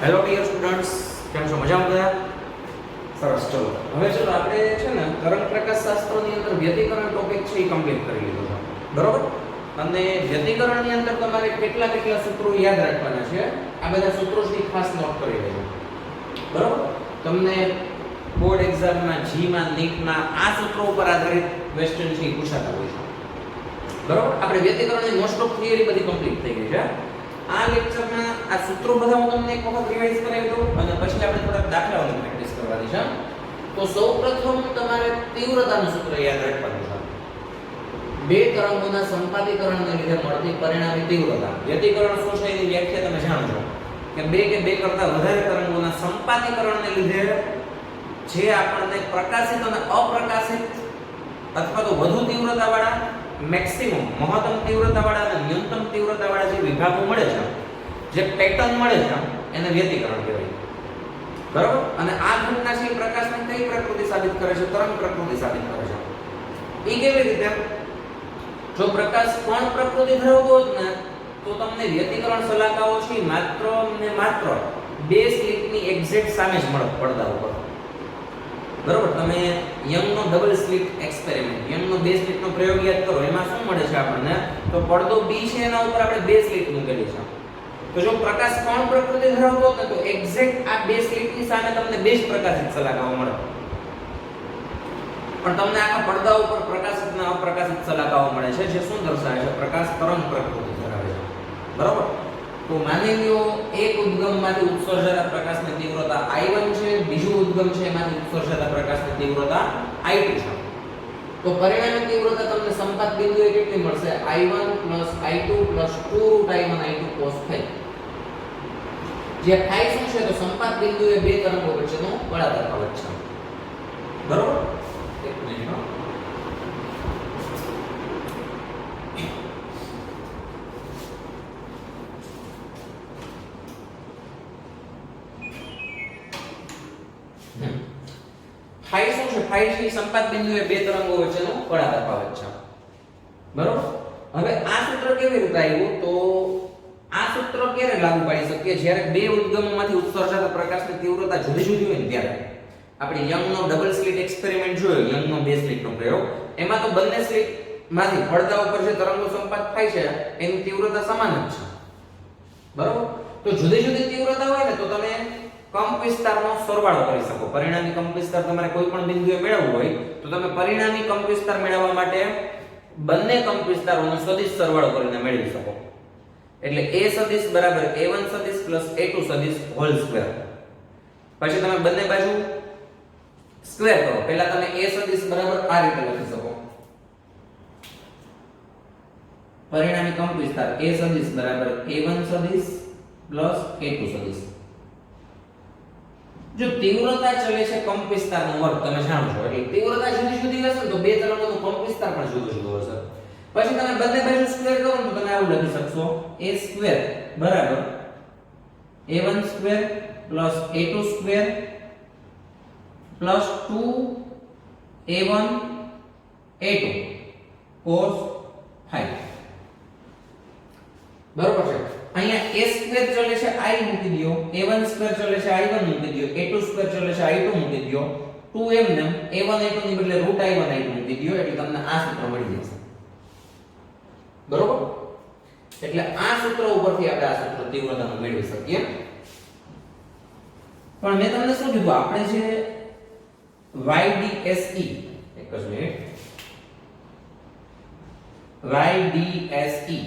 Hello dear students, કેમ છો? મજામાં બધા? સરસ. ચલો હવે ચલો આપણે છે ને તરંગ પ્રકાશ શાસ્ત્રની અંદર વ્યતિકરણ ટોપિક છે એ કમ્પ્લીટ કરી લીધો છે, બરોબર? અને વ્યતિકરણની અંદર તમારે કેટલા કેટલા સૂત્રો યાદ રાખવાના છે, આ બધા સૂત્રો છે ખાસ નોટ કરી લેજો, બરોબર? તમને બોર્ડ એક્ઝામમાં જીમાં નીટમાં આ સૂત્રો ઉપર આધારિત ક્વેશ્ચન છે એ પૂછાતા હોય છે, બરોબર? આપણે વ્યતિકરણની મોસ્ટ ઓફ થિયરી બધી કમ્પ્લીટ થઈ ગઈ છે. આ લેક્ચરમાં આ સૂત્રો બધા હું તમને એક વખત રિવાઇઝ કરાવી દઉં અને પછી આપણે થોડાક દાખલાઓની પ્રેક્ટિસ કરવાની છે. તો સૌપ્રથમ તમારે તીવ્રતાનું સૂત્ર યાદ રાખવાનું છે. બે તરંગોના સંપાતીકરણને લીધે મળતી પરિણામી તીવ્રતા. વ્યતિકરણ શું છે એની વ્યાખ્યા તમે જાણો છો કે બે કરતા વધારે તરંગોના સંપાતીકરણને લીધે જે આપણને પ્રકાશિત અને અપ્રકાશિત અથવા તો વધુ તીવ્રતાવાળા, મેક્સિમમ મહત્તમ તીવ્રતાવાળા અને ન્યૂનતમ તીવ્રતાવાળા જે વિભાગો મળે છે, જે પેટર્ન મળે છે, એને વ્યતિકરણ કહેવાય, બરાબર? અને આ ઘટના છે પ્રકાશને કઈ પ્રકૃતિ સાબિત કરે છે? તરંગ પ્રકૃતિ સાબિત કરે છે. એ કેવી રીતે? જો પ્રકાશ કોણ પ્રકૃતિ ધરાવતો હોત ને તો તમને વ્યતિકરણ શલાકાઓ છે માત્ર ને માત્ર બે સ્લિટની એક્ઝેક્ટ સામે જ મળત પડદા ઉપર, બરોબર? તમે યંગનો ડબલ સ્લિટ એક્સપેરિમેન્ટ, યંગનો બે સ્લિટનો પ્રયોગ યાદ કરો. એમાં શું મળે છે આપણને? તો પડદો બી છે એના ઉપર આપણે બે સ્લિટ મૂકેલી છે. તો જો પ્રકાશ કોણ પ્રકૃતિ ધરાવતો હોત ને તો એક્ઝેક્ટ આ બે સ્લિટની સામે તમને બે જ પ્રકાશિત શલાકાઓ મળે. પણ તમને આખા પડદા ઉપર પ્રકાશિત અને અપ્રકાશિત શલાકાઓ મળે છે, જે શું દર્શાવે છે? પ્રકાશ તરંગ પ્રકૃતિ ધરાવે છે, બરાબર? તો માની લો એક ઉદ્ગમમાંથી ઉત્સર્જાતા પ્રકાશની તીવ્રતા I1 છે, બીજું ઉદ્ગમ છે એમાંથી ઉત્સર્જાતા પ્રકાશની તીવ્રતા I2 છે. તો પરિણામી તીવ્રતા તમને સંપાત બિંદુએ કેટલી મળશે? I1 I2 2√I1 I2 cos phi. જે phi શું છે? તો સંપાત બિંદુએ બે તરંગો વચ્ચેનો બળ તફાવત છે, બરોબર? એક મિનિટ. phi શું છે? phi છે સંપાત બિંદુએ બે તરંગો વચ્ચેનો બળ તફાવત છે, બરોબર? હવે આ સૂત્ર કેવી રીતે આવ્યું? તો આ સૂત્ર ક્યારે લાગુ પાડી શકીએ? જ્યારે બે ઉદ્ગમોમાંથી ઉત્સર્જાતા પ્રકાશની તીવ્રતા જુદી જુદી હોય ને ત્યારે. આપણે યંગનો ડબલ સ્લિટ એક્સપેરિમેન્ટ જોયો, યંગનો બે સ્લિટનો પ્રયોગ. એમાં તો બંને સ્લિટમાંથી પડદા ઉપર જે તરંગો સંપાત થાય છે એની તીવ્રતા સમાન જ છે, બરોબર? તો જુદી જુદી તીવ્રતા હોય ને તો તમે કંપ વિસ્તારનો સરવાળો કરી શકો. પરિણામી કંપ વિસ્તાર તમારે કોઈ પણ બિંદુએ મેળવવો હોય તો તમે પરિણામી કંપ વિસ્તાર મેળવવા માટે બંને કંપ વિસ્તારોનો સદિશ સરવાળો કરીને મેળવી શકો. એટલે a સદિશ બરાબર a1 સદિશ પ્લસ a2 સદિશ હોલ સ્ક્વેર. પછી તમે બંને બાજુ સ્ક્વેર કરો. પહેલા તમે a સદિશ બરાબર આ રીતે લખી શકો. પરિણામી કંપ વિસ્તાર a સદિશ બરાબર a1 સદિશ પ્લસ a2 સદિશ. જો તીવ્રતા ચલે છે કંપ વિસ્તારનો વર્ગ, તમે જાણો છો, એટલે તીવ્રતા જુદી જુદી હશે તો બે તરંગોનો કંપ વિસ્તાર પણ જુદો જુદો હશે. પછી તમે બંને બાજુ સ્ક્વેર કરો તો તમે આવું લખી શકશો a સ્ક્વેર બરાબર a1 square plus a2 square plus 2a1 a2 cos phi. બરોબર છે? અહીંયા a સ્ક્વેર ચલે છે I મૂકી દયો, a1 સ્ક્વેર ચલે છે I1 મૂકી દયો, a2 સ્ક્વેર ચલે છે I2 મૂકી દયો, 2m ને a1 a2 ની બદલે √I1 I2 મૂકી દયો, એટલે તમને આ સૂત્ર મળી જશે, બરોબર? એટલે આ સૂત્ર ઉપરથી આપણે આ સૂત્ર તીવ્રતાનું મેળવી શકીએ. પણ મેં તમને શું કીધું? આપણે જે YDSE, એક જ મિનિટ, YDSE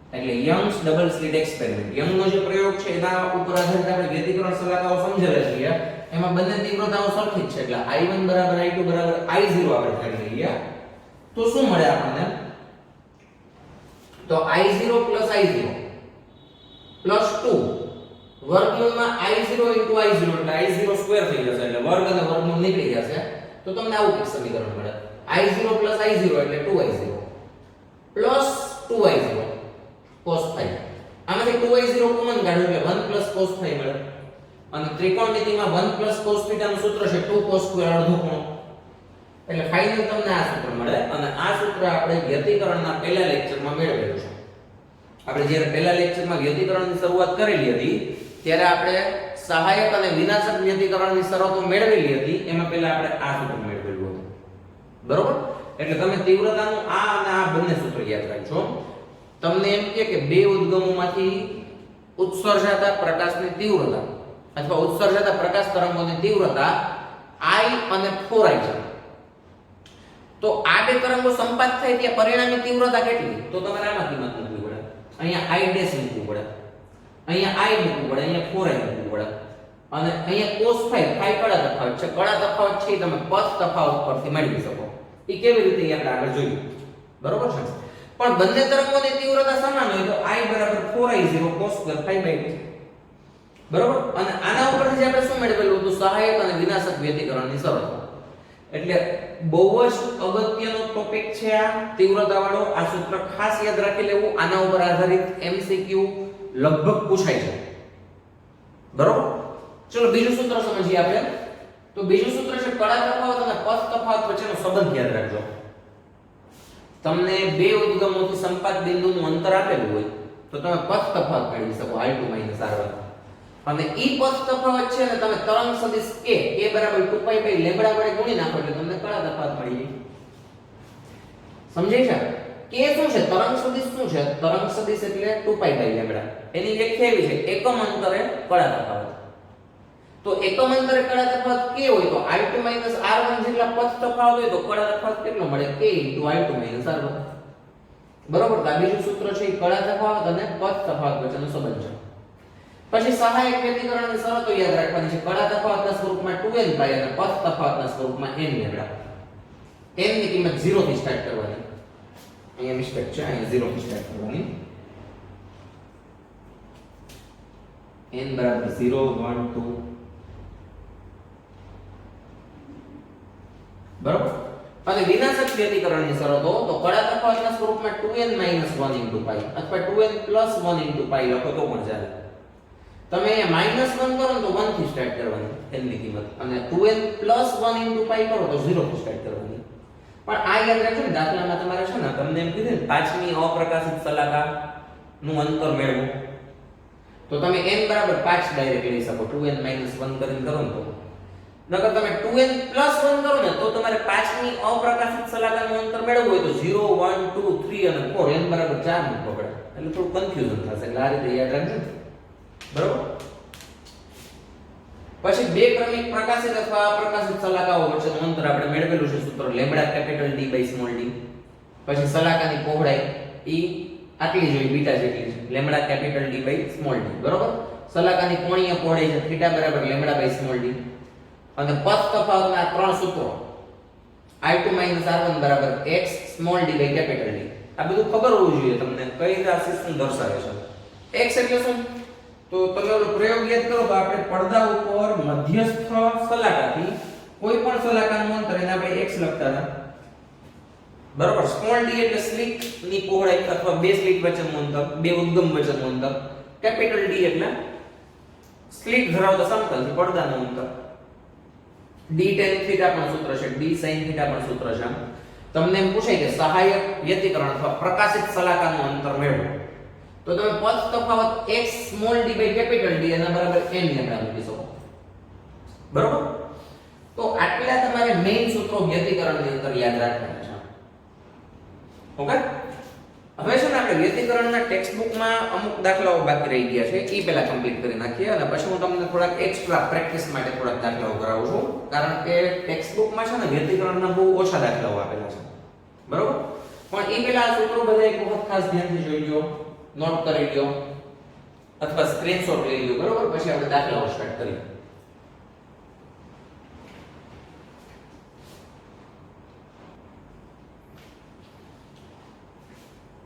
એટલે યંગ્સ ડબલ સ્લિટ એક્સપેરિમેન્ટ, યંગનો જે પ્રયોગ છે એના ઉપર આધારિત આપણે વ્યતિકરણ શલાકાઓ સમજેલા છીએ. એમાં બંને તીવ્રતાઓ સરખી જ છે, એટલે I1 બરાબર I2 બરાબર I0 આપણે ધારી લઈએ તો શું મળે આપણને? તો I0 પ્લસ I0 પ્લસ 2 વર્ગમૂળમાં I0 into I0 એટલે I0 સ્ક્વેર થઈ જશે, એટલે વર્ગ અને વર્ગમૂળ નીકળી જશે. તો તમને આવું એક સમીકરણ મળે. I0 પ્લસ I0 એટલે 2I0 plus 2I0 cos phi. આમાંથી 2I0 કોમન કાઢો એટલે 1 plus cos phi મળે. અને ત્રિકોણમિતિમાં 1 plus cos theta નું સૂત્ર છે 2 cos square અડધો ખૂણો. એટલે ફાઇનલ તમને આ સૂત્ર મળે. અને આ સૂત્ર આપણે વ્યતિકરણના પહેલા લેક્ચરમાં મેળવેલું છે. આપણે જ્યારે પહેલા લેક્ચરમાં વ્યતિકરણની શરૂઆત કરેલી હતી ત્યારે આપણે સહાયક અને વિનાશક વ્યતિકરણની શરતો મેળવેલી હતી, એમાં પહેલા આપણે આ સૂત્ર મેળવેલું હતું. બરોબર? એટલે તમે તીવ્રતાનું આ અને આ બંને સૂત્ર યાદ રાખજો. તમને એમ કે બે ઉદ્ગમોમાંથી ઉત્સર્જાતા પ્રકાશની તીવ્રતા અથવા ઉત્સર્જાતા પ્રકાશ તરંગોની તીવ્રતા I અને 4I છે. તો આ બે તરંગો સંપાત થાય ત્યાં પરિણામી તીવ્રતા કેટલી? તો તમારે આમાં કિંમત મૂકવી પડે. અહીંયા I ડેશ મૂકવું પડે, અહીંયા I મૂકવું પડે, અહીંયા 4I મૂકવું પડે, અને અહીંયા cos phi કળા તફાવત છે. કળા તફાવત છે તમે પથ તફાવત પરથી મેળવી શકો. એ કેવી રીતે આપણે આગળ જોઈએ. બરોબર છે? પણ બંને તરંગોની તીવ્રતા સમાન હોય તો I બરાબર 4I0 cos square phi by 2. બરોબર? અને આના ઉપરથી આપણે શું મેળવેલું હતું? સહાયક અને વિનાશક વ્યતિકરણની શરતો. એટલે બહુ જ અગત્યનો ટોપિક છે આ તીવ્રતા વાળો. આ સૂત્ર ખાસ યાદ રાખી લેવું. આના ઉપર આધારિત MCQ લગભગ પૂછાય છે. બરોબર? ચલો બીજું સૂત્ર સમજીએ આપણે. તો બીજું સૂત્ર છે કળા તફાવત અને પથ તફાવત વચ્ચેનો સંબંધ યાદ રાખજો. તમને બે ઉદ્ગમોથી સંપાત બિંદુનું અંતર આપેલું હોય તો તમે પથ તફાવત મેળવી શકો I2 R1. અને ઈ પથ તફાવત છે ને તમે તરંગ સદિશ k બરાબર 2π લેમ્બડા વડે ગુણી નાખો એટલે તમને કળા તફાવત મળી જાય. સમજાય છે? k શું છે? તરંગ સદિશ શું છે? તરંગ સદિશ એટલે 2π લેમ્બડા. એની વ્યાખ્યા એવી છે એકમ અંતરે કળા તફાવત. તો એકમ અંતરે કળા તફાવત k હોય તો I2 R1 જેટલા પથ તફાવત હોય તો કળા તફાવત કેટલો મળે? k I2 R1. બરોબર? તો આ બીજું સૂત્ર છે કળા તફાવત અને પથ તફાવત વચ્ચેનો સંબંધ છે. પછી સહાયક વ્યતિકરણની શરતો યાદ રાખવાની છે. કળા તફાવતના સ્વરૂપમાં 2n π અને પથ તફાવતના સ્વરૂપમાં n લેમ્બડા. n ની કિંમત 0 થી સ્ટાર્ટ કરવાની. અહીંયા મિસ્ટેક છે, અહીંયા 0 થી સ્ટાર્ટ કરવાની. n બરાબર 0 1 2. બરોબર? અને વિનાશક વ્યતિકરણની શરતો તો કળા તફાવતના સ્વરૂપમાં 2n - 1 π અથવા 2n + 1 π લખો તો પણ ચાલે. તમે -1 કરો તો 1 થી સ્ટાર્ટ કરવાની n ની કિંમત, અને 2n + 1 π કરો તો 0 થી સ્ટાર્ટ કરવાની. પણ આ યાદ રાખજો ને, દાખલામાં તમારે છે ને તમને એમ કીધું ને પાંચમી અપ્રકાશિત શલાકા નું અંતર મેળવો તો તમે n બરાબર 5 ડાયરેક્ટ લઈ શકો. 2n - 1 કરીને કરો ને તો નકર તમે 2n + 1 કરો ને તો તમારે પાંચમી અપ્રકાશિત શલાકાનું અંતર મેળવવું હોય તો 0 1 2 3 અને 4 n બરાબર 4 મૂકવો પડે. એટલે થોડું કન્ફ્યુઝન થશે. એટલે આ રીતે યાદ રાખજો. બરોબર? પછી બે ક્રમિક પ્રકાશિત અથવા અપ્રકાશિત શલાકાઓ વચ્ચેનું અંતર આપણે મેળવેલું છે સૂત્ર lambda capital D by small d. પછી શલાકાની પહોળાઈ ઈ આટલી જોઈ બીટા જેટલી છે, lambda capital D by small d. બરોબર? શલાકાની કોણીય પહોળાઈ છે થીટા બરાબર લેમ્બડા by સ્મોલ d. અને પથ તફાવતના ત્રણ સૂત્રો I2 - R1 બરાબર x small d by capital D. આ બધું ખબર હોવું જોઈએ તમને કઈ રીતે આ સિસ્ટમ દર્શાવે છે. x એટલે શું? તો તમે ઓલો પ્રયોગ યાદ કરો તો આપણે પડદા ઉપર મધ્યસ્થ શલાકાથી કોઈ પણ શલાકાનું અંતર એને આપણે x લખતા હતા. બરોબર? સ્મોલ d એટલે સ્લિટ ની પહોળાઈ અથવા બે સ્લિટ વચ્ચેનું અંતર, બે ઉદ્ગમ વચ્ચેનું અંતર. કેપિટલ D એટલે સ્લિટ ધરાવતા સમતલથી પડદાનું અંતર. d tan θ પણ સૂત્ર છે, d sin θ પણ સૂત્ર છે. તમને એમ પૂછાય કે સહાયક વ્યતિકરણ અથવા પ્રકાશિત શલાકાનું અંતર મેળવો તો તમે પથ તફાવત x small d by capital D એના બરાબર n લેમ્બડા મૂકી શકો. બરોબર? તો આટલા તમારે મેઈન સૂત્રો વ્યતિકરણની અંદર યાદ રાખવાના છે. ઓકે? હવે છે ને આપણે વ્યતિકરણના ટેક્સ્ટ બુકમાં અમુક દાખલાઓ બાકી રહી ગયા છે, એ પહેલા કમ્પ્લીટ કરી નાખીએ અને પછી હું તમને થોડાક એક્સ્ટ્રા પ્રેક્ટિસ માટે થોડાક દાખલાઓ કરાવું છું, કારણ કે ટેક્સ્ટ બુકમાં છે ને વ્યતિકરણના બહુ ઓછા દાખલાઓ આપેલા છે. બરોબર? પણ એ પહેલા આ સૂત્રો બધા એક વખત ખાસ ધ્યાનથી જોઈ લો, નોટ કરી લો અથવા સ્ક્રીનશોટ લઈ લો. બરોબર? પછી આપણે દાખલાઓ સ્ટાર્ટ કરીએ.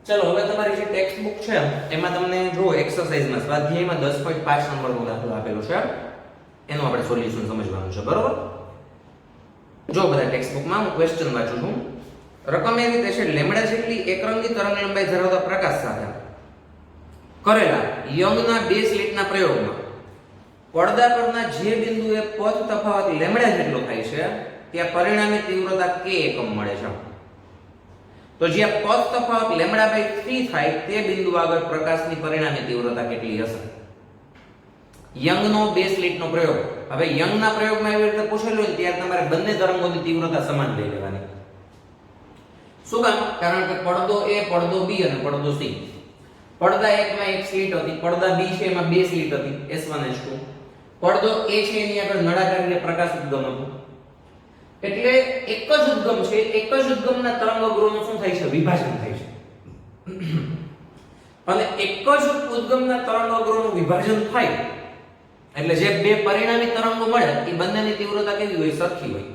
ચલો હવે તમારી જે ટેક્સ્ટ બુક છે એમાં તમને જો એક્સરસાઇઝમાં સ્વાધ્યાયમાં 10.5 નંબરનો દાખલો આપેલો છે, એનું આપણે સોલ્યુશન સમજવાનું છે. બરોબર? જો બધા ટેક્સ્ટ બુકમાં હું ક્વેશ્ચન વાંચું છું. રકમ એ રીતે છે, લેમ્બડા જેટલી એકરંગી તરંગ લંબાઈ ધરાવતા પ્રકાશ સાથે કરેલા યંગના બે સ્લિટના પ્રયોગમાં પડદા પરના જે બિંદુએ પથ તફાવત લેમ્બડા જેટલો થાય છે ત્યાં પરિણામી તીવ્રતા k એકમ મળે છે. તો જ્યાં પથ તફાવત લેમ્બડા by 3 થાય તે બિંદુ આગળ પ્રકાશની પરિણામી તીવ્રતા કેટલી હશે? યંગનો બે સ્લિટનો પ્રયોગ. હવે યંગના પ્રયોગમાં એવી રીતે પૂછેલું હોય ત્યારે તમારે બંને તરંગોની તીવ્રતા સમાન લઈ લેવાની. શું કામ? કારણ કે પડદો A, પડદો B અને પડદો C. પડદા 1 માં એક સ્લિટ હતી, પડદા B છે એમાં બે સ્લિટ હતી, S1 S2. પડદો A છે એની આગળ નળાકાર રીતે પ્રકાશ ઉદ્ગમ હતું. એટલે એક જ ઉદ્ગમ છે, એક જ ઉદ્ગમના તરંગગ્રહોનું શું થાય છે? વિભાજન થાય છે. અને એક જ ઉદ્ગમના તરંગગ્રહોનું વિભાજન થાય એટલે જે બે પરિણામી તરંગો મળે એ બંનેની તીવ્રતા કેવી હોય? સરખી હોય.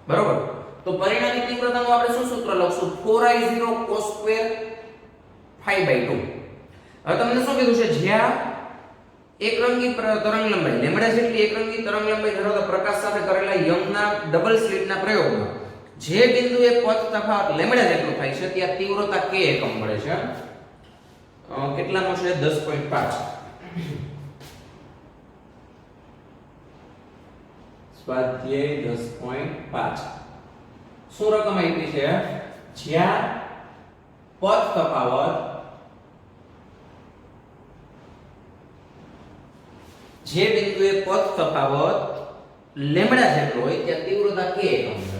બરોબર? તો પરિણામી તીવ્રતાનું આપણે શું સૂત્ર લખશું? 4I0 cos square phi/2. હવે તમને શું કીધું છે? જ્યાં એકરંગી તરંગ લંબાઈ લેમ્ડા જેટલી એકરંગી તરંગ લંબાઈ ધરાવતા પ્રકાશ સાથે કરેલા યંગના ડબલ સ્લિટના પ્રયોગમાં જે બિંદુએ પથ તફાવત લેમ્ડા જેટલો થાય છે ત્યાં તીવ્રતા k એકમ મળે છે. કેટલાનો છે? 10.5. સ્વાધ્યાય 10.5. શું રકમ આપી છે? જ્યાં પથ તફાવત જે બિંદુએ પથ તફાવત લેમ્ડા જેટલો હોય ત્યાં તીવ્રતા k એકમ છે.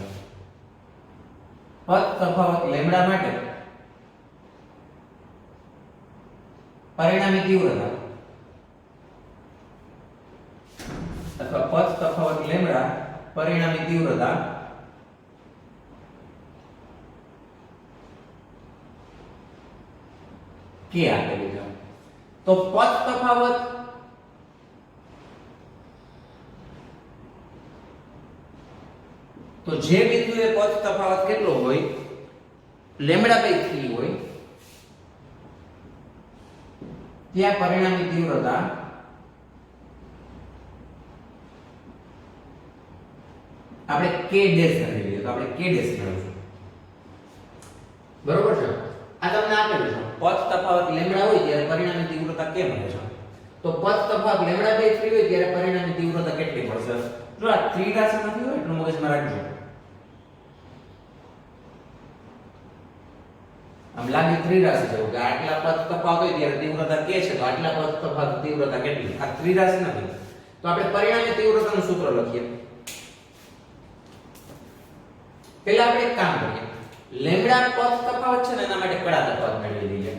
પથ તફાવત લેમ્ડા માટે પરિણામી તીવ્રતા અથવા પથ તફાવત લેમ્ડા પરિણામી તીવ્રતા k આપેલી છે. તો પથ તફાવત તો જે બિંદુએ પથ તફાવત કેટલો હોય? λ/3 હોય ત્યાં પરિણામી તીવ્રતા આપણે k ડેશ કરી લઈએ. તો આપણે k ડેશ મેળવીશું. બરોબર છે? આ તમને આપેલું છે. પથ તફાવત લેમ્ડા હોય ત્યારે પરિણામી તીવ્રતા k મળે છે. તો પથ તફાવત λ/3 હોય ત્યારે પરિણામી તીવ્રતા કેટલી મળશે? જો આ 3 રાશિ નથી હોય એટલું મગજમાં રાખજો. આમ લાગે 3 રાશિ છે કે આટલા પથ તફાવત હોય ત્યારે તીવ્રતા k છે, તો આટલા પથ તફાવત તીવ્રતા કેટલી? આ 3 રાશિ નથી. તો આપણે પરિણામી તીવ્રતાનું સૂત્ર લખીએ. પહેલા આપણે એક કામ કરીએ. લેમ્ડા પથ તફાવત છે ને એના માટે કડા તફાવત મેળવી લઈએ.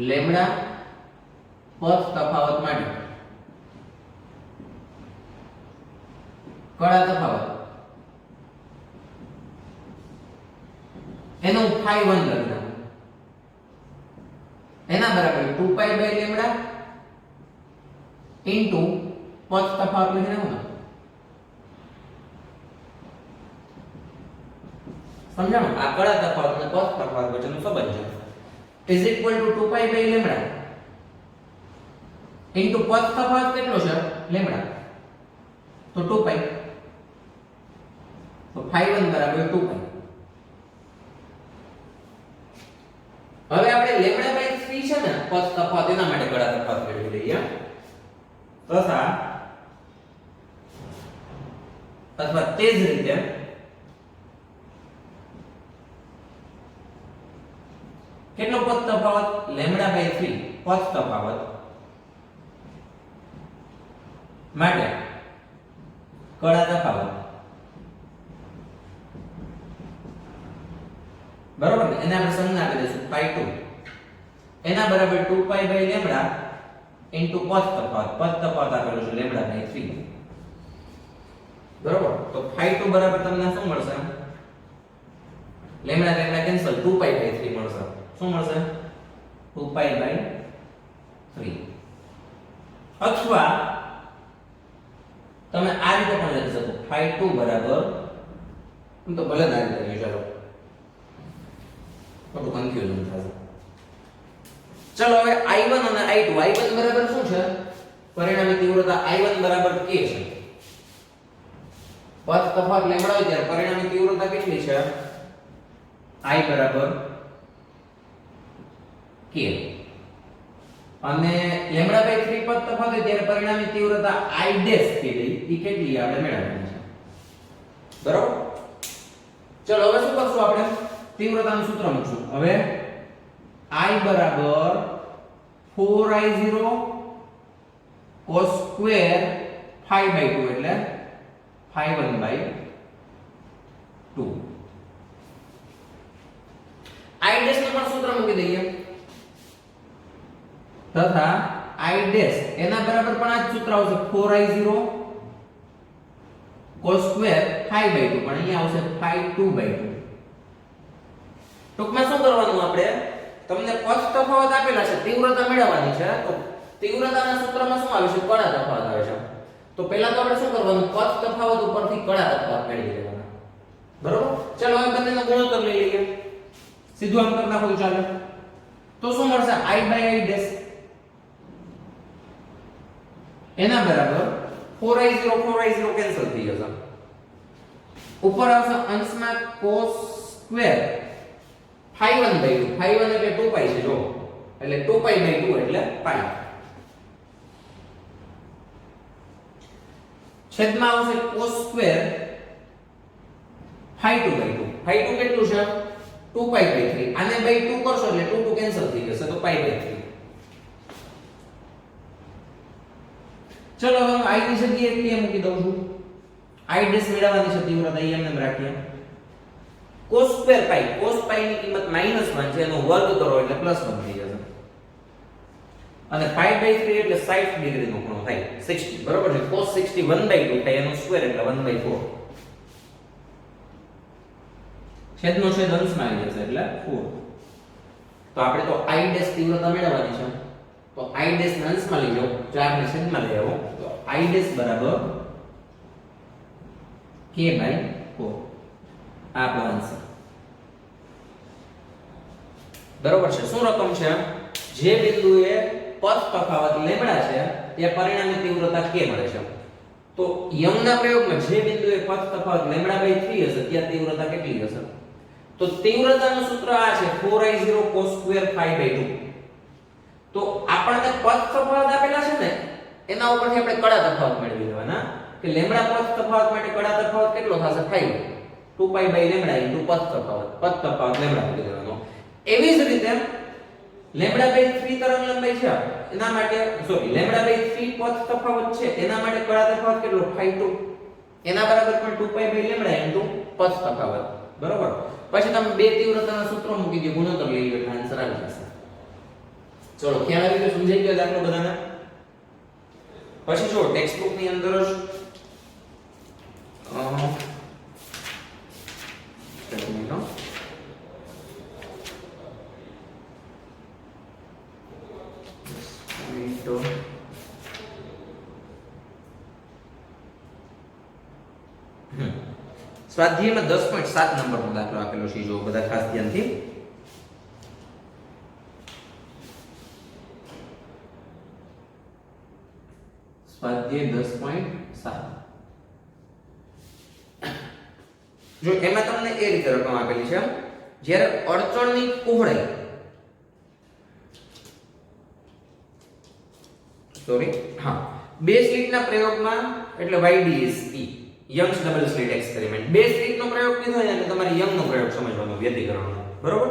લેમ્ડા પથ તફાવત માટે કડા તફાવત એનો phi 1 લખી દઉં. એના બરાબર 2π/λ ઇન્ટુ પથ તફાવત લખી દઉં ને. સમજાણું? આ કડા તફાવત અને પથ તફાવત વચ્ચેનો સંબંધ છે. ઇઝ ઇક્વલ ટુ 2π/λ ઇન્ટુ પથ તફાવત કેટલો છે? લેમ્ડા. તો 2π. તો phi 1 બરાબર 2π. હવે આપણે λ/3 છે ને પથ તફાવત એના માટે કડા તફાવત મેળવી લઈએ. તથા અથવા તે જ રીતે કેટલો પથ તફાવત? λ/3 પથ તફાવત માટે કડા તફાવત. બરોબર ને? એને આપણે સંજ્ઞા આપી દઈશું phi2. એના બરાબર 2π/λ ઇન્ટુ પથ તફાવત. પથ તફાવત આપેલું છે λ/3. બરોબર? તો phi2 બરાબર તમને શું મળશે? લેમ્ડા કેન્સલ, 2π/3 મળશે. શું મળશે? 2π/3. અથવા તમે આ રીતે પણ લખી શકો. phi2 બરાબર તો ભલે આ રીતે લખી ચાલો. થોડું કન્ફ્યુઝન થશે. ચલો હવે I1 અને I2. I1 બરાબર શું છે? પરિણામી તીવ્રતા I1 બરાબર k છે. પથ તફાવત લેમ્ડા હોય ત્યારે પરિણામી તીવ્રતા કેટલી છે? I બરાબર k. અને λ/3 પદ તફાવત હોય ત્યારે પરિણામી તીવ્રતા I ડેશ કેટલી? ઈ કેટલી આપણે મેળવવાની છે. બરોબર? ચલો હવે શું કરશું આપણે? તીવ્રતાનું સૂત્ર મૂકશું. હવે I બરાબર 4i0 cos square phi by 2 એટલે phi 1 by 2. i ડેશ નું પણ સૂત્ર મૂકી દઈએ તથા i ડેશ એના બરાબર પણ આ જ સૂત્ર આવશે 4i0 cos square phi by 2 પણ અહીંયા આવશે phi 2 by 2. ટૂંકમાં શું કરવાનું આપણે તમને પદ તફાવત આપેલા છે તીવ્રતા મેળવવાની છે તો તીવ્રતાના સૂત્રમાં શું આવે છે કડા તફાવત આવે છે તો પહેલા તો આપણે શું કરવાનું પદ તફાવત ઉપરથી કડા તફાવત મેળવી લેવાના બરોબર ચાલો હવે બંનેનો ગુણોત્તર લઈ લઈએ સીધું આમ કરી નાખો ચાલો તો શું મળશે i by i ડેશ એના બરાબર 4i0 કેન્સલ થઈ જશે ઉપર આવશે અંશમાં cos square phi 1 by 2 phi 1 એટલે 2 pi છે જો એટલે 2 pi by 2 એટલે pi છેદમાં આવશે cos square phi 2 by 2 phi 2 કેટલું છે 2 pi by 3 આને by 2 કરશો એટલે 2 કેન્સલ થઈ જશે તો pi by 3 ચલો હવે i ની જગ્યાએ કે મૂકી દઉં છું i ડેશ મેળવવાની છે તીવ્રતા એ એમને રાખીએ cos square pi cos pi ની કિંમત -1 છે એનો વર્ગ કરો એટલે +1 થઈ જશે અને pi by 3 એટલે 60 ડિગ્રી નો ખૂણો થાય 60 બરોબર છે cos 60 1/2 થાય એનો સ્ક્વેર એટલે 1/4 છેદનો છેદ અંશમાં આવી જશે એટલે 4 તો આપણે તો i ડેશ તીવ્રતા મેળવવાની છે તો i ડેશ ને અંશમાં લઈ જાઓ 4 ને છેદમાં લઈ આવો તો i ડેશ બરાબર k by 4 આ પ્લાન છે બરોબર છે શું રકમ છે જે બિંદુએ પદ તફાવત લેમ્બડા છે તે પરિણામી તીવ્રતા k મળે છે તો યંગના પ્રયોગમાં જે બિંદુએ પદ તફાવત લેમ્બડા by 3 હશે ત્યાં તીવ્રતા કેટલી હશે તો તીવ્રતાનું સૂત્ર આ છે 4i0 cos square phi by 2 તો આપણને પદ તફાવત આપેલા છે ને એના ઉપરથી આપણે કડા તફાવત મેળવી લેવાના કે લેમ્બડા પદ તફાવત માટે કડા તફાવત કેટલો થશે 5 2 pi by લેમ્બડા ઇન્ટુ પદ તફાવત લેમ્બડા મૂકી દેવાનો એવી જ રીતે લેમ્બડા by 3 તરંગલંબાઈ છે એના માટે સોરી લેમ્બડા by 3 પદ તફાવત છે એના માટે કડા તફાવત કેટલો 5 2 એના બરાબર પણ 2 pi by લેમ્બડા ઇન્ટુ પદ તફાવત બરોબર પછી તમે બે તીવ્રતાના સૂત્રો મૂકી દો ગુણોત્તર લઈ લો એટલે આન્સર આવી જશે ચલો ખ્યાલ આવી ગયો સમજાઈ ગયો દાખલો બધાને પછી જો ટેક્સ્ટ બુક ની અંદર જ સ્વાધ્યાયમાં 10.7 નંબરનો દાખલો આપેલો છે જો બધા ખાસ ધ્યાનથી સ્વાધ્યાય 10.7 જો એમાં તમને એ રીતે રકમ આપેલી છે જ્યારે અડચણની પહોળાઈ બે સ્લિટના પ્રયોગમાં એટલે YDSE Young's double slit experiment બે સ્લિટનો પ્રયોગ કીધો છે એટલે તમારે યંગનો પ્રયોગ સમજવાનો વ્યતિકરણનો બરોબર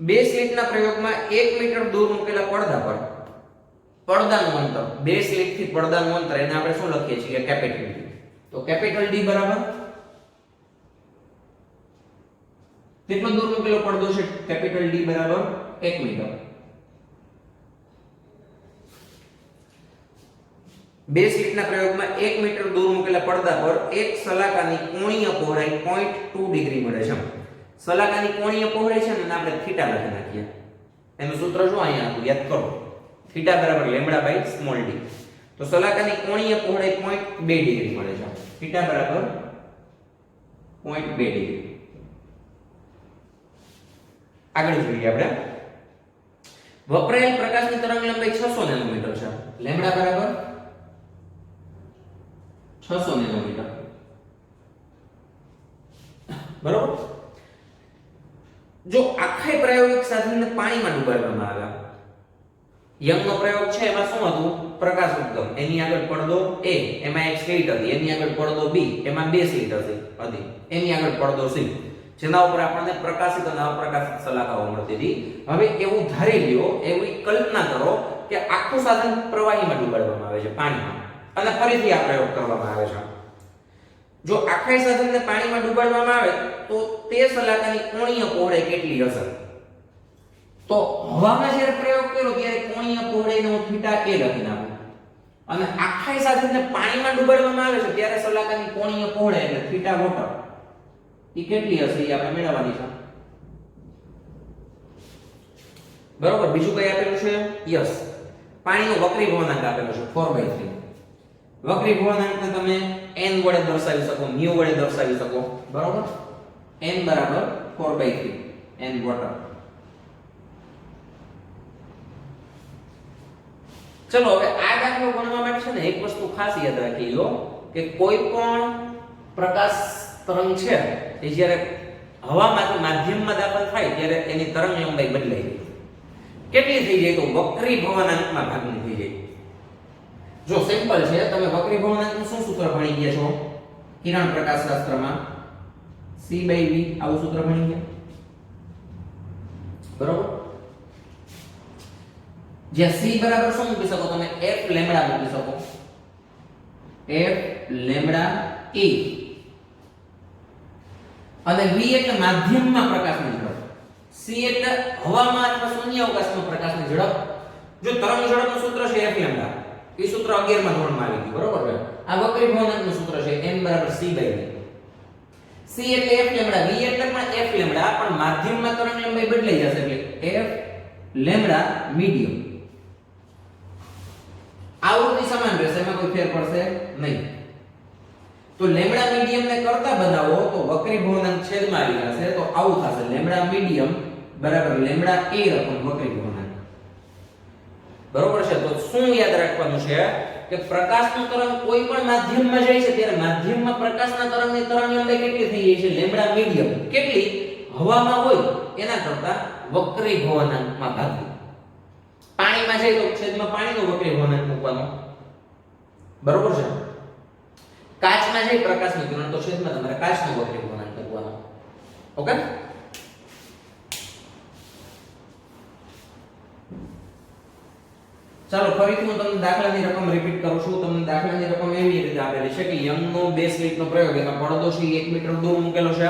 બે સ્લિટના પ્રયોગમાં 1 મીટર દૂર મૂકેલા પડદા પર પડદાનું અંતર બે સ્લિટ થી પડદાનું અંતર એને આપણે શું લખીએ છીએ કેપિટલ D તો કેપિટલ D બરાબર કેટલો દૂર મૂકેલો પડદો છે કેપિટલ D બરાબર 1 મીટર બે સ્લિટના પ્રયોગમાં 1 મીટર દૂર મૂકેલા પડદા પર એક સલાકાની કોણીય પહોળાઈ 0.2 ડિગ્રી મળે છે સલાકાની કોણીય પહોળાઈ છે ને આપણે થીટા લખી નાખીએ એનું સૂત્ર શું અહીંયા હતું યાદ કરો થીટા બરાબર લેમ્બડા બાય સ્મોલ d તો સલાકાની કોણીય પહોળાઈ 0.2 ડિગ્રી મળે છે થીટા બરાબર 0.2 ડિગ્રી આગળ જોઈએ આપણે વપરાયેલ પ્રકાશની તરંગલંબાઈ 600 નેનોમીટર છે લેમ્બડા બરાબર 600 નેનોમીટર બરોબર જો આખા પ્રાયોગિક સાધનને પાણીમાં ડુબાડવામાં આવ્યા યંગનો પ્રયોગ છે એમાં શું હતું પ્રકાશ ઉદ્ગમ એની આગળ પડદો A એમાં એક સ્લિટ હતી એની આગળ પડદો B એમાં બે સ્લિટ હતી એની આગળ પડદો C જેના ઉપર આપણને પ્રકાશિત અને અપ્રકાશિત સલાખાઓ મળતી હતી. હવે એવું ધારી લ્યો, એવી કલ્પના કરો કે આખું સાધન પ્રવાહીમાં ડૂબાડવામાં આવે છે, પાણીમાં, અને ફરીથી આ પ્રયોગ કરવામાં આવે છે. જો આખા સાધનને પાણીમાં ડૂબાડવામાં આવે તો તે સલાખાની કોણીય પહોળાઈ કેટલી હશે? તો હવામાં જ્યારે પ્રયોગ કર્યો ત્યારે કોણીય પહોળાઈને હું θ a લખી નાખું, અને આખા સાધનને પાણીમાં ડૂબાડવામાં આવે છે ત્યારે સલાખાની કોણીય પહોળાઈ એટલે θ વોટર એ કેટલી હશે એ આપણે મેળવવાની છે. બરોબર. બીજું કઈ આપેલું છે? યસ, પાણીનો વક્રી ભવનાંક આપેલો છે 4/3. વક્રી ભવનાંકને તમે n વડે દર્શાવી શકો, μ વડે દર્શાવી શકો. બરોબર. n બરાબર 4/3 n વોટર. ચલો હવે આ દાખલો ગણવા માટે છે ને એક વસ્તુ ખાસ યાદ રાખી લો કે કોઈ પણ પ્રકાશ તરંગ છે એ જ્યારે હવામાંથી માધ્યમમાં દાખલ થાય ત્યારે એની તરંગ લંબાઈ બદલાઈ જાય. કેટલી થઈ જાય? તો વક્રી ભવનાંકમાં ભાગની થઈ જાય. જો સિમ્પલ છે, તમે વક્રી ભવનાંકનું શું સૂત્ર ભણી ગયા છો કિરણ પ્રકાશ શાસ્ત્રમાં? c/v આવું સૂત્ર ભણી ગયા, બરોબર? જ્યાં c બરાબર શું મૂકી શકો તમે? f લેમ્બડા મૂકી શકો, f લેમ્બડા e, અને v એટલે માધ્યમમાં પ્રકાશની ઝડપ, c એટલે હવામાં અથવા શૂન્યાવકાશમાં પ્રકાશની ઝડપ. જો તરંગ ઝડપનું સૂત્ર છે f લેમ્બડા, એ સૂત્ર 11મા ધોરણમાં આવી ગયું, બરોબર છે? આ વક્રી ભવનાંકનું સૂત્ર છે n બરાબર c/v. c એટલે f લેમ્બડા, v એટલે પણ f લેમ્બડા, પણ માધ્યમમાં તરંગ લંબાઈ બદલાઈ જશે એટલે f લેમ્બડા મીડિયમ. આવૃત્તિ સમાન રહેશે, એમાં કોઈ ફેર પડશે નહીં. તો લેમ્બડા મીડિયમ ને કરતા બનાવો તો વક્રી ભવનાંક છેદમાં આવી જશે, તો આવું થશે લેમ્બડા મીડિયમ બરાબર લેમ્બડા a upon વક્રી ભવનાંક. બરોબર છે? તો શું યાદ રાખવાનું છે કે પ્રકાશનું તરંગ કોઈ પણ માધ્યમમાં જાય છે ત્યારે માધ્યમમાં પ્રકાશના તરંગની તરંગ લંબાઈ કેટલી થઈ જાય છે? Lambda medium. કેટલી? હવામાં હોય એના કરતા વક્રી ભવનાંકમાં ભાગી. પાણીમાં જાય તો છેદમાં પાણીનો વક્રી ભવનાંક મૂકવાનો, બરોબર છે? કાચમાં જાય પ્રકાશનું કિરણ તો છેદમાં તમારે કાચનો વક્રી ભવનાંક મૂકવાનો. ઓકે? ચાલો ફરીથી હું તમને દાખલાની રકમ રિપીટ કરું છું. તમને દાખલાની રકમ એવી રીતે આપેલી છે કે યંગનો 2 સ્લિટનો પ્રયોગ, એમાં પડદો છે 1 મીટર દૂર મૂકેલો છે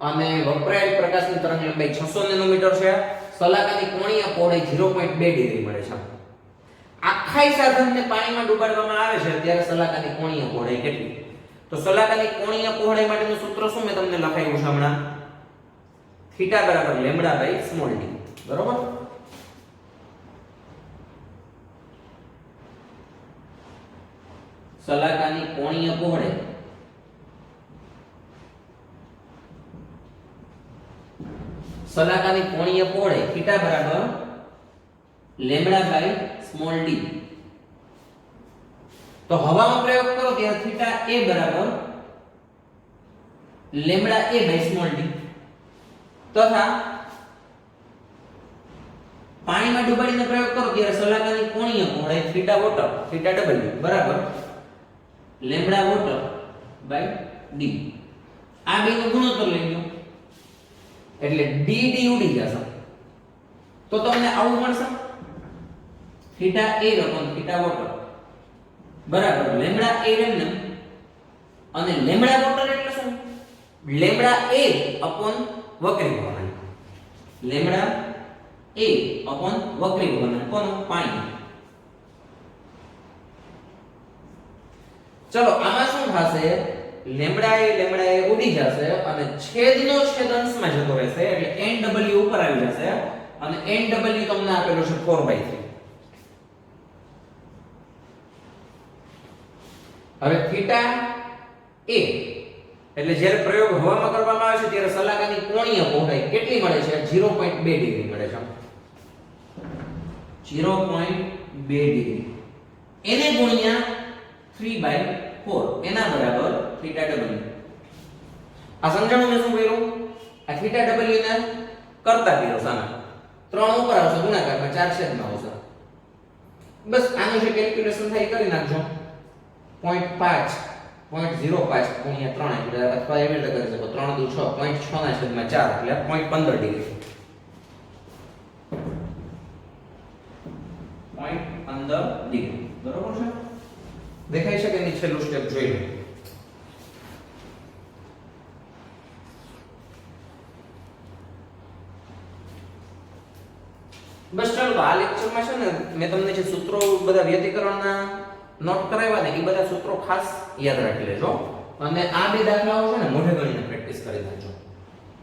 અને વપરાયેલ પ્રકાશની તરંગ લંબાઈ 600 નેનોમીટર છે. સલાખાની કોણીય પહોળાઈ 0.2 ડિગ્રી મળે છે. આખા સાધનને પાણીમાં ડૂબાડવામાં આવે છે ત્યારે સલાખાની કોણીય પહોળાઈ કેટલી? તો સલાખાની કોણીય પહોળાઈ માટેનું સૂત્ર શું મેં તમને લખાયું છે હમણાં? θ બરાબર લેમ્બડા બાય સ્મોલ d. બરોબર? સલાખાની કોણીય પહોળાઈ θ બરાબર લેમ્બડા બાય સ્મોલ d. તો હવામાં પ્રયોગ કરો ત્યારે θ a બરાબર lambda a by small d, તથા પાણીમાં ડૂબાડીને પ્રયોગ કરો ત્યારે સલાખાની કોણીય પહોળાઈ θ વોટર θ w બરાબર લેમ્બડા વોટર બાય d. આ બેનો ગુણોત્તર લઈ લો એટલે d d ઉડી જશે, તો તમને આવું મળશે θ a upon θ વોટર બરાબર લેમ્બડા a રેન્ડમ, અને લેમ્બડા વોટર એટલે શું? લેમ્બડા a upon વક્રી ભવનાંક. લેમ્બડા a upon વક્રી ભવનાંક કોનો? પાણી. ચલો આમાં શું થશે? લેમ્બડા એ ઉડી જશે અને છેદનો છેદ અંશમાં જતો રહેશે એટલે nw ઉપર આવી જશે અને nw તમને આપેલો છે 4/3. હવે θ a એટલે જ્યારે પ્રયોગ હવામાં કરવામાં આવે છે ત્યારે સલાખાની કોણીય પહોળાઈ કેટલી મળે છે? 0.2 ડિગ્રી મળે છે. 0.2 ડિગ્રી એને ગુણ્યા 3/4 એના બરાબર θ w. આ સમજણું મેં શું કર્યું? આ θ w ને કરતા કર્યો સાના 3 ઉપર આવશે ગુણાકારમાં 4 છેદમાં આવશે. બસ આનું જે કેલ્ક્યુલેશન થાય કરી નાખજો. 0.5 0.05 ગુણ્યા 3 એટલે અથવા એવી રીતે કરી શકો 3 દુ 6 0.6 ના છેદમાં 4 એટલે 0.15 ડિગ્રી 0.15 ડિગ્રી બરોબર છે દેખાઈ શકે ની છેલ્લું સ્ટેપ જોઈ લો બસ ચાલો આ લેક્ચરમાં છે ને મેં તમને જે સૂત્રો બધા વ્યતિકરણના નોટ કરાવ્યા ને એ બધા સૂત્રો ખાસ યાદ રાખી લેજો અને આ બે દાખલાઓ છે ને મોઢે ગણીને પ્રેક્ટિસ કરી નાખજો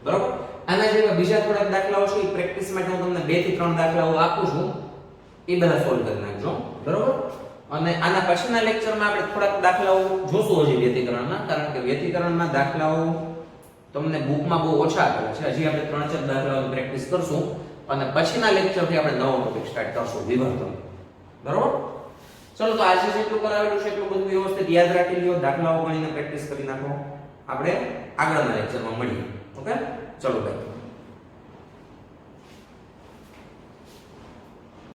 બરોબર આના જેવા બીજા થોડાક દાખલાઓ છે એ પ્રેક્ટિસ માટે હું તમને 2 થી 3 દાખલાઓ આપું છું એ બધા સોલ્વ કરી નાખજો બરોબર અને આના પછીના લેક્ચરમાં આપણે થોડાક દાખલાઓ જોશું હજી વ્યતિકરણના કારણ કે વ્યતિકરણના દાખલાઓ તમને બુકમાં બહુ ઓછા આપેલા છે હજી આપણે 3-4 દાખલાઓની પ્રેક્ટિસ કરશું અને પછીના લેક્ચરથી આપણે નવો ટોપિક સ્ટાર્ટ કરશું વિભાજન બરોબર ચલો તો આજે જેટલું કરાવેલું છે એટલું બધું વ્યવસ્થિત યાદ રાખી લ્યો દાખલાઓ ગણીને પ્રેક્ટિસ કરી નાખો આપણે આગળના લેક્ચરમાં મળીએ ઓકે ચલો બાય